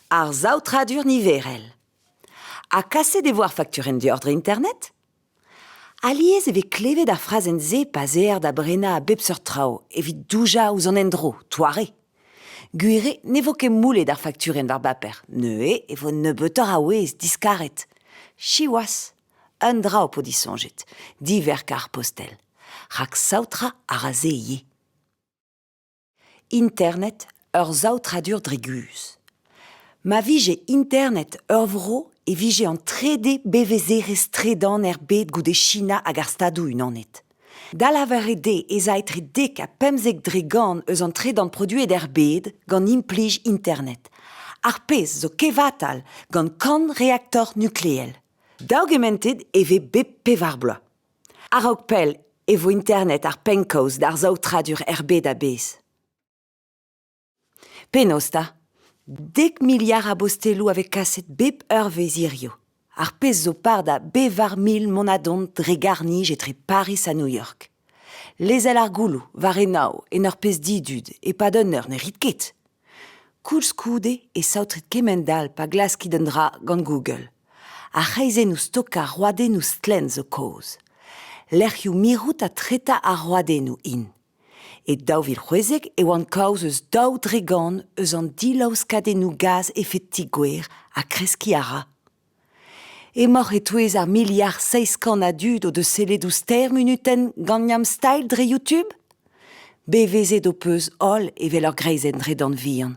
ar zautradur niverel. A kaset e voir facturen d'ordre internet? Aliez evit klevet ar frazen ze pazer da brena a bep seurt trao, evit douja ouz an endro, toare. Guire ne vo ket moulet ar facturen war baper, neuze e vo nebeutor a ouez diskaret. Chiwas, un drao po disonjet, diver kar postel. Rak sautra a raze ie. Internet ur zautradur dregus. Ma vije internet ur vro e vije an 3D BVZ restredan bet goude China hag ar stadou unanet. Da lavar ede ez a etre dek a pemzek dregan eus an tredan produet bet gant implij internet. Ar pez zo kevatal gant kan reaktor nukleel. Daugemented eve bep pevar bloaz. Ar aok pel evo internet ar penkoz d'ar zautradur bet a bez. Penost 10 miliard a bostelou avec kaset bep ur vezirio. Ar pez zo par da bevar mil monadont dre garnij etre Paris a New York. Lezel ar goulou, var enao, en ur pez didud, e pa d'un ur ne rit ket. Koulz koude e saotret kemendal pa glas ki d'un dra gant Google. A reizen nous stoka roade nous stlen zo koz. Lerc'hioù mirout a treta a roade nous in. Et daouvil c'hwezeg e oan kaoz eus daou dregan eus an dilaoskadennoù gaz effet gwer a kreski a ra. E mor e touez ar miliard 600 a dud o de seledou ster minuten ganniam style dre YouTube? Bevezet o peus ol evel ur greizen dre d'an vihan.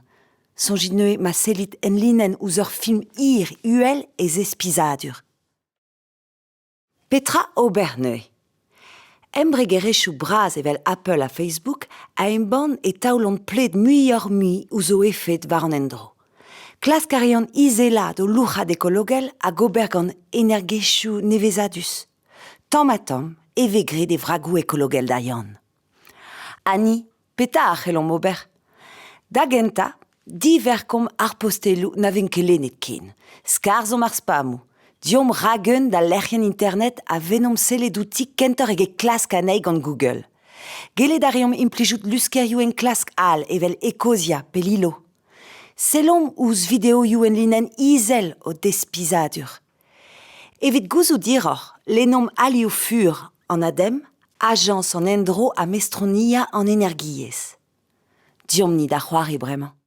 Sonjit neuze ma selit en linen ouz ur film hir, uel ez espizadur. Petra ober neuze. Embregerechou braz evel Apple a Facebook a ban e taoulont pled muioc'h mui ouzo efet war an endro. Klaskarian izelad o louc'had ekologel a gober gant energechou nevezadus. Tamm a tamm evegre de vragou ekologel da yann. Ani, peta a c'hellom ober? Da genta, diverkom ar postelou na vin ket lennet ken. Skarzom ar spamou. Diom ragen da lerc'hen internet a venom seledouti kenter ege klask anei gant Google. Gelet a reomp implijout luskerioù en klask all evel Ecosia pe Lilo. Selom ouz videoioù en linen izel o despizadur. Evit gouzou diroc'h, lennom alioù fur an adem, agence an endro a mestronia an energiez. Diom ni da c'hoari bremañ.